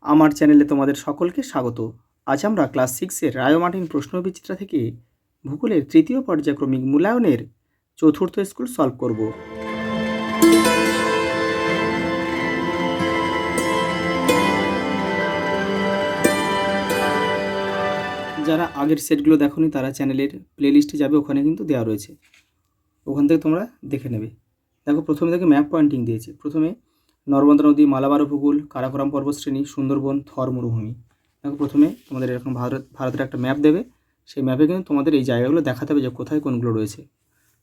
আমার চ্যানেলে তোমাদের সকলকে স্বাগত। আজ আমরা ক্লাস 6-এর রায় মার্টিন প্রশ্নবিচিত্রা থেকে ভূগোলের তৃতীয় পর্যায়ক্রমিক মূল্যায়নের চতুর্থ স্কুল সলভ করব। যারা আগের সেটগুলো দেখোনি তারা চ্যানেলের প্লেলিস্টে যাবে, ওখানে কিন্তু দেওয়া রয়েছে, ওখান থেকে তোমরা দেখে নেবে। দেখো, প্রথমে দেখো ম্যাপ পয়েন্টিং দিয়েছে। প্রথমে নর্মদা নদী, মালাবার উপকূল, কারাকোরাম পর্বতশ্রেণী, সুন্দরবন, থর মরুভূমি। দেখো, প্রথমে তোমাদের এরকম ভারতের একটা ম্যাপ দেবে। সেই ম্যাপে কিন্তু তোমাদের এই জায়গাগুলো দেখাতে হবে যে কোথায় কোনগুলো রয়েছে।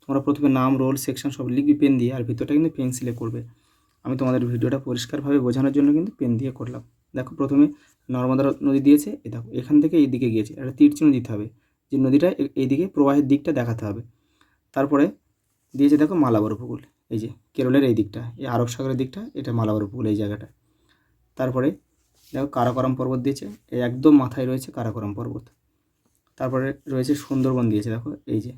তোমরা প্রথমে নাম, রোল, সেকশন সব লিখবি পেন দিয়ে, আর ভিতরটা কিন্তু পেন্সিলে করবে। আমি তোমাদের ভিডিওটা পরিষ্কারভাবে বোঝানোর জন্য কিন্তু পেন দিয়ে করলাম। দেখো, প্রথমে নর্মদা নদী দিয়েছে। এই দেখো, এখান থেকে এই দিকে গিয়েছে, একটা তীর চিহ্ন দিতে হবে যে নদীটা এই দিকে প্রবাহের দিকটা দেখাতে হবে। তারপরে দিয়েছে দেখো মালাবার উপকূল, এই যে কেরলের এই দিকটা, এই আরব সাগরের দিকটা, এটা মালাবার উপকূল, এই জায়গাটা। তারপরে দেখো কারাকোরাম পর্বত দিয়েছে, এই একদম মাথায় রয়েছে কারাকোরাম পর্বত। তারপরে রয়েছে সুন্দরবন দিয়েছে। দেখো, এই যে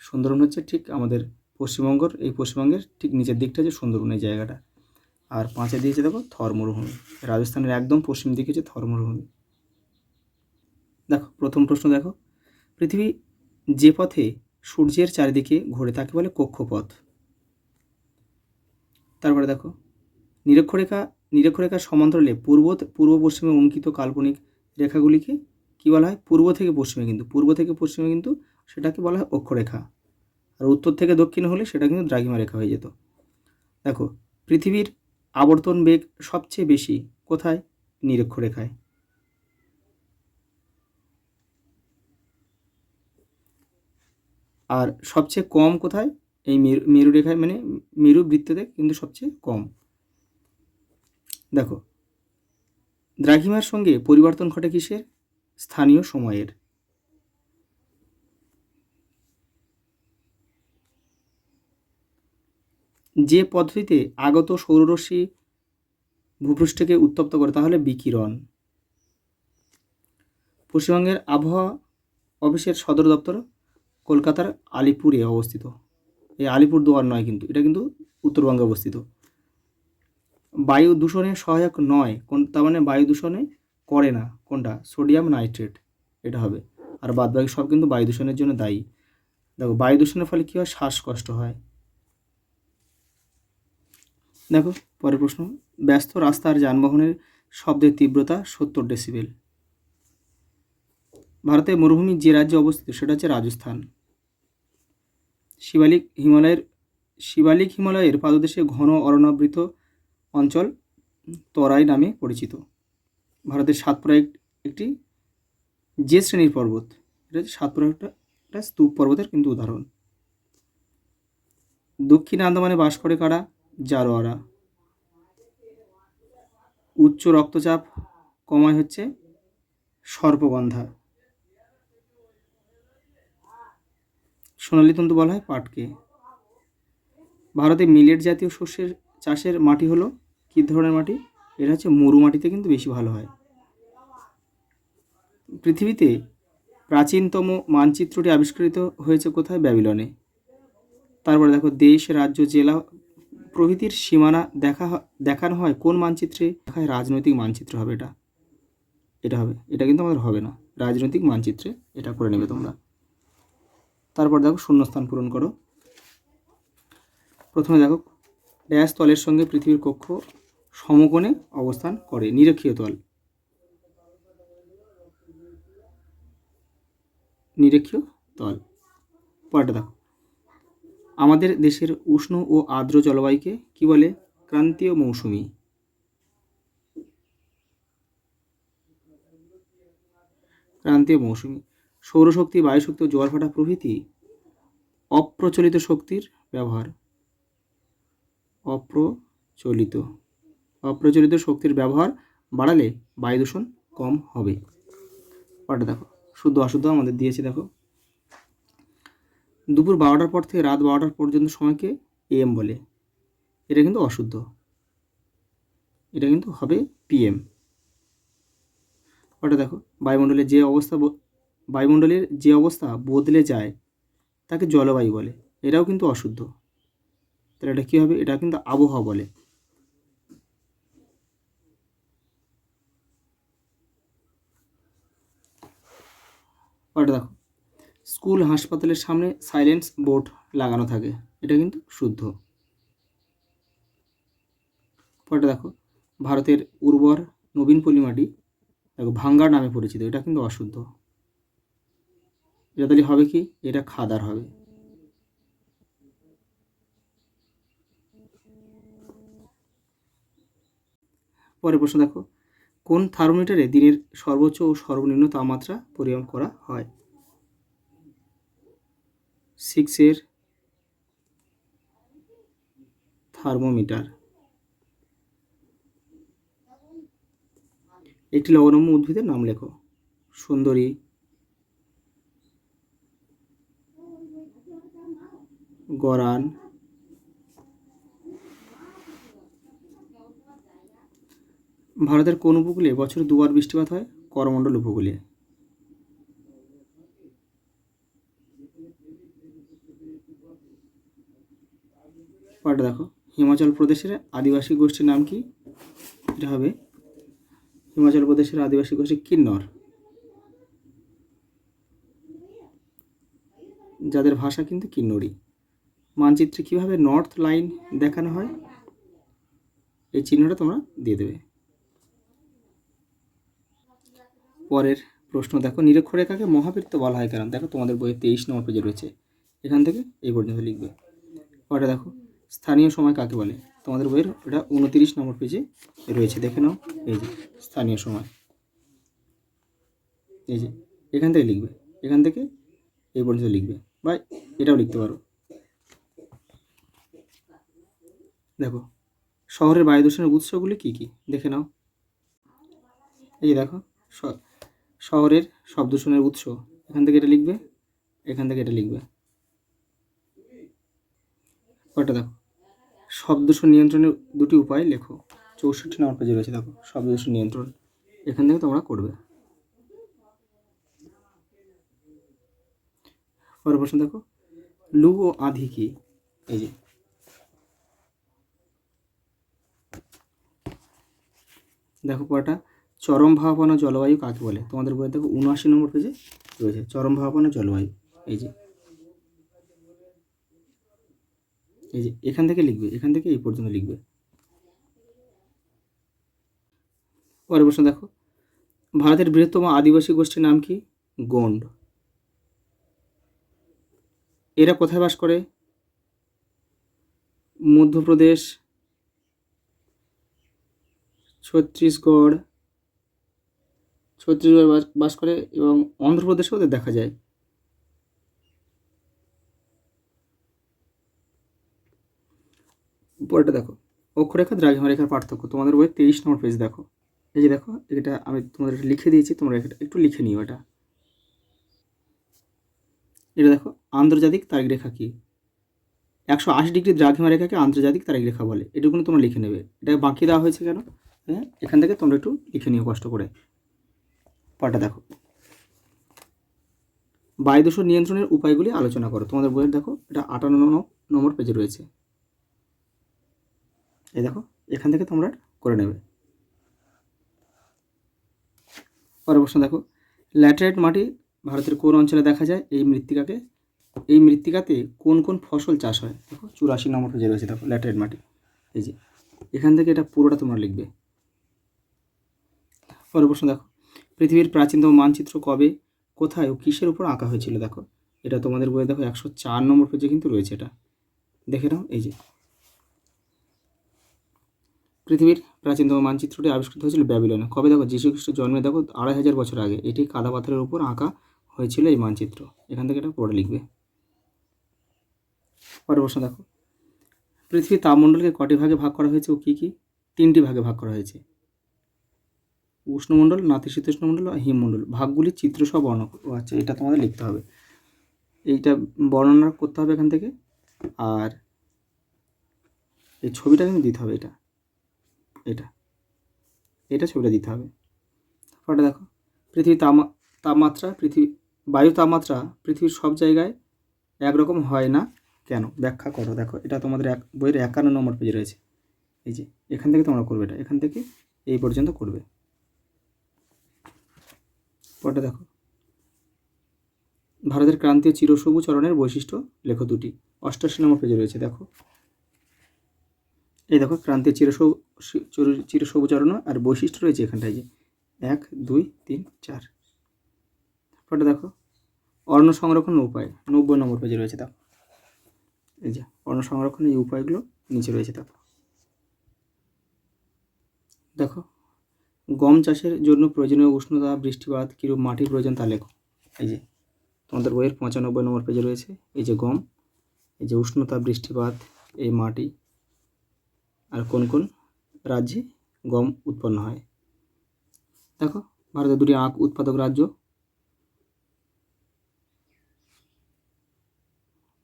সুন্দরবন হচ্ছে ঠিক আমাদের পশ্চিমবঙ্গের ঠিক নিচের দিকটা যে সুন্দরবন, এই জায়গাটা। আর 5-এ দিয়েছে দেখো থর মরুভূমি, রাজস্থানের একদম পশ্চিম দিকে যে থর মরুভূমি। দেখো, প্রথম প্রশ্ন দেখো, পৃথিবী যে পথে সূর্যের চারিদিকে ঘোরে তাকে বলে কক্ষপথ। তারপরে দেখো, নিরক্ষরেখার সমান্তরালে পূর্ব পশ্চিমে অঙ্কিত কাল্পনিক রেখাগুলিকে কী বলা হয়? পূর্ব থেকে পশ্চিমে কিন্তু সেটাকে বলা হয় অক্ষরেখা। আর উত্তর থেকে দক্ষিণে হলে সেটা কিন্তু দ্রাঘিমা রেখা হয়ে যেত। দেখো, পৃথিবীর আবর্তন বেগ সবচেয়ে বেশি কোথায়? নিরক্ষরেখায়। আর সবচেয়ে কম কোথায়? এই মেরুরেখায়, মানে মেরু বৃত্ততে কিন্তু সবচেয়ে কম। দেখো, দ্রাঘিমার সঙ্গে পরিবর্তন ঘটে কিসের? স্থানীয় সময়ের। যে পদ্ধতিতে আগত সৌররশ্মি ভূপৃষ্ঠকে উত্তপ্ত করে তাহলে বিকিরণ। পশ্চিমবঙ্গের আবহাওয়া অফিসের সদর দপ্তর কলকাতার আলিপুরে অবস্থিত। এই আলিপুরদুয়ার নয় কিন্তু, এটা কিন্তু উত্তরবঙ্গে অবস্থিত। বায়ু দূষণে সহায়ক নয় কোন, তার মানে বায়ু দূষণে করে না কোনটা? সোডিয়াম নাইট্রেট, এটা হবে। আর বাদবাকি সব কিন্তু বায়ু দূষণের জন্য দায়ী। দেখো, বায়ু দূষণের ফলে কী হয়? শ্বাসকষ্ট হয়। দেখো, পরের প্রশ্ন, ব্যস্ত রাস্তার যানবাহনের শব্দের তীব্রতা 70 ডেসিবেল। ভারতের মরুভূমি যে রাজ্যে অবস্থিত সেটা হচ্ছে রাজস্থান। শিবালিক হিমালয়ের পাদদেশে ঘন অরণ্যাবৃত অঞ্চল তরাই নামে পরিচিত। ভারতের সাতপুরা একটি যে শ্রেণীর পর্বত, এটা হচ্ছে সাতপুরা একটা স্তূপ পর্বতের কিন্তু উদাহরণ। দক্ষিণ আন্দামানে বাস করে কারা? জারোয়ারা। উচ্চ রক্তচাপ কমায় হচ্ছে সর্পগন্ধা। সোনালী তন্তু বলা হয় পাটকে। ভারতে মিলেট জাতীয় শস্যের চাষের মাটি হলো কী ধরনের মাটি? এটা হচ্ছে মরু মাটিতে কিন্তু বেশি ভালো হয়। পৃথিবীতে প্রাচীনতম মানচিত্রটি আবিষ্কৃত হয়েছে কোথায়? ব্যাবিলনে। তারপরে দেখো, দেশ, রাজ্য, জেলা প্রভৃতির সীমানা দেখানো হয় কোন মানচিত্রে? দেখায় রাজনৈতিক মানচিত্র হবে এটা, এটা হবে। এটা কিন্তু আমাদের হবে না, রাজনৈতিক মানচিত্রে এটা করে নেবে তোমরা। তারপর দেখো, শূন্যস্থান পূরণ করো। প্রথমে দেখো, ড্যাশ তলের সঙ্গে পৃথিবীর কক্ষ সমকোণে অবস্থান করে? নিরক্ষীয় তল। নিরক্ষীয় তল। পরেরটা দেখো, আমাদের দেশের উষ্ণ ও আর্দ্র জলবায়ুকে কি বলে? ক্রান্তীয় মৌসুমি। ক্রান্তীয় মৌসুমি। সৌরশক্তি, বায়ুশক্তি ও জোয়ার ভাটা প্রভৃতি অপ্রচলিত শক্তির ব্যবহার। অপ্রচলিত শক্তির ব্যবহার বাড়ালে বায়ু দূষণ কম হবে। পরেরটা দেখো, শুদ্ধ অশুদ্ধ আমাদের দিয়েছে। দেখো, দুপুর 12টার পর থেকে রাত 12টার পর্যন্ত সময়কে এএম বলে, এটা কিন্তু অশুদ্ধ, এটা কিন্তু হবে পিএম। ওটা দেখো, বায়ুমণ্ডলের যে অবস্থা বদলে যায় তাকে জলবায়ু বলে, এটাও কিন্তু অশুদ্ধ। তাহলে এটা কী হবে? এটা কিন্তু আবহাওয়া বলে। পরেরটা দেখো, স্কুল হাসপাতালের সামনে সাইলেন্স বোর্ড লাগানো থাকে, এটা কিন্তু শুদ্ধ। পরেরটা দেখো, ভারতের উর্বর নবীন পলিমাটি দেখো ভাঙ্গার নামে পরিচিত, এটা কিন্তু অশুদ্ধ। এটা তাহলে হবে কি, এটা খাদার হবে। পরের প্রশ্ন দেখো, কোন থার্মোমিটারে দিনের সর্বোচ্চ ও সর্বনিম্ন তাপমাত্রা পরিমাপ করা হয়? 6 থার্মোমিটার। একটি লবণাম্য উদ্ভিদের নাম লেখো। সুন্দরী, গরান, ভারতের কোন উপকূলে বছরে দুবার বৃষ্টিপাত হয়? করমণ্ডল উপকূলে। পরেরটা দেখো, হিমাচল প্রদেশের আদিবাসী গোষ্ঠীর নাম কি? এটা হবে হিমাচল প্রদেশের আদিবাসী গোষ্ঠী কিন্নর, যাদের ভাষা কিন্তু কিন্নরি। মানচিত্রে কিভাবে নর্থ লাইন দেখানো হয়? এই চিহ্নটা তোমরা দিয়ে দেবে। পরের প্রশ্ন দেখো, নিরক্ষরেখাকে মহাবৃত্ত বলা হয় কেন? দেখো তোমাদের বইয়ে 23 নম্বর পেজে রয়েছে, এখান থেকে এই পর্যন্ত লিখবে। পরে দেখো, স্থানীয় সময় কাকে বলে? তোমাদের বইয়ের ওটা 29 নম্বর পেজে রয়েছে, দেখে নাও। এই যে স্থানীয় সময়, এই যে এখান থেকে লিখবে, এখান থেকে এই পর্যন্ত লিখবে, বা এটাও লিখতে পারো। দেখো, শহরের বায়ু দূষণের উৎসগুলি কী কী দেখে নাও। এই যে দেখো, শহরের শব্দ দূষণের উৎস, এখান থেকে এটা লিখবে, এখান থেকে এটা লিখবে। ওটা দেখো, শব্দ দূষণ নিয়ন্ত্রণের দুটি উপায় লেখো। 64 নম্বর পেজে রয়েছে, দেখো শব্দ দূষণ নিয়ন্ত্রণ, এখান থেকে তোমরা করবে। পরের প্রশ্ন দেখো, লু ও আঁধি কি? এই যে দেখো পরটা, চরম ভাবাপন্ন জলবায়ু কাকে বলে? তোমাদের বইয়ে দেখো 79 নম্বর পেজে রয়েছে চরম ভাবাপন্ন জলবায়ু। এই যে এখান থেকে লিখবে, এখান থেকে এই পর্যন্ত লিখবে। পরের প্রশ্ন দেখো, ভারতের বৃহত্তম আদিবাসী গোষ্ঠীর নাম কি? গোন্ড। এরা কোথায় বাস করে? মধ্যপ্রদেশ, ছত্তিশগড় বাস করে, এবং অন্ধ্রপ্রদেশেও ওদের দেখা যায়। পরেরটা দেখো, অক্ষরেখা দ্রাঘিমা রেখার পার্থক্য, তোমাদের বইয়ের 23 নম্বর পেজ দেখো। এই যে দেখো, এটা আমি তোমাদের লিখে দিয়েছি, তোমরা একটু লিখে নিও। এটা দেখো, আন্তর্জাতিক তারিখ রেখা কি? 180 ডিগ্রি দ্রাঘিমা রেখাকে আন্তর্জাতিক তারিখ রেখা বলে, এটুকুনি তোমরা লিখে নেবে। এটা বাকি দেওয়া হয়েছে কেন? হ্যাঁ, এখান থেকে তোমরা একটু লিখে নিও কষ্ট করে। পরটা দেখো, বায়ু দূষণ নিয়ন্ত্রণের উপায়গুলি আলোচনা করো, তোমাদের বইয়ের দেখো এটা 58 নম্বর পেজে রয়েছে। এই দেখো, এখান থেকে তোমরা করে নেবে। পরের প্রশ্ন দেখো, ল্যাটেরাইট মাটি ভারতের কোন অঞ্চলে দেখা যায়? এই মৃত্তিকাতে কোন কোন ফসল চাষ হয়? দেখো 84 নম্বর পেজে রয়েছে, দেখো ল্যাটেরাইট মাটি। এই যে এখান থেকে এটা পুরোটা তোমরা লিখবে। পরের প্রশ্ন দেখো, পৃথিবীর প্রাচীনতম মানচিত্র কবে, কোথায় ও কিসের উপর আঁকা হয়েছিল? দেখো এটা তোমাদের বইয়ে দেখো 104 নম্বর পেজে কিন্তু রয়েছে, এটা দেখে নাও। এই যে পৃথিবীর প্রাচীনতম মানচিত্রটি আবিষ্কৃত হয়েছিল ব্যাবিলনে, কবে? দেখো যীশুখ্রিস্টের জন্মে দেখো 2500 বছর আগে এটি কাদা পাথরের উপর আঁকা হয়েছিল এই মানচিত্র, এখান থেকে এটা পড়ে লিখবে। পরের প্রশ্ন দেখো, পৃথিবীর তাপমণ্ডলকে কটি ভাগে ভাগ করা হয়েছে ও কী কী? 3টি ভাগে ভাগ করা হয়েছে, উষ্ণমণ্ডল, নাতিশীতোষ্ণমণ্ডল আর হিমমণ্ডল। ভাগগুলির চিত্র সহ বর্ণনা। আচ্ছা, এটা তোমাদের লিখতে হবে, এইটা বর্ণনা করতে হবে এখান থেকে, আর এই ছবিটা কিন্তু দিতে হবে, এটা ছবিটা দিতে হবে। ফটোটা দেখো, পৃথিবীর তাপমাত্রা বায়ু তাপমাত্রা পৃথিবীর সব জায়গায় একরকম হয় না কেন? ব্যাখ্যা করো। দেখো এটা তোমাদের বইয়ের 51 নম্বর পেজে রয়েছে। এই যে এখান থেকে তোমরা করবে, এটা এখান থেকে এই পর্যন্ত করবে। পরটা দেখো, ভারতের ক্রান্তীয় চিরসবুজ অরণ্যের বৈশিষ্ট্য লেখো দুটি। 88 নম্বর পেজে রয়েছে, দেখো এই দেখো ক্রান্তীয় চিরসবুজ অরণ্য আর বৈশিষ্ট্য রয়েছে এখানটায়, যে 1 2 3 4। তারপরে দেখো অরণ্য সংরক্ষণের উপায় 90 নম্বর পেজে রয়েছে, দেখো এই যে অরণ্য সংরক্ষণের এই উপায়গুলো নিচে রয়েছে। দেখো দেখো গম চাষের জন্য প্রয়োজনীয় উষ্ণতা, বৃষ্টিপাত, কিরূপ মাটির প্রয়োজন তা লেখো। এই যে তোমাদের বইয়ের 95 নম্বর পেজে রয়েছে, এই যে গম, এই যে উষ্ণতা, বৃষ্টিপাত, এই মাটি, আর কোন কোন রাজ্যে গম উৎপন্ন হয়। দেখো ভারতের দুটি আখ উৎপাদক রাজ্য,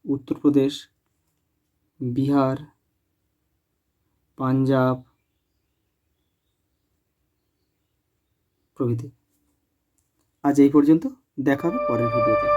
উত্তরপ্রদেশ, বিহার, পাঞ্জাব প্রভৃতি। আজ এই পর্যন্ত, দেখা হবে পরের ভিডিওতে।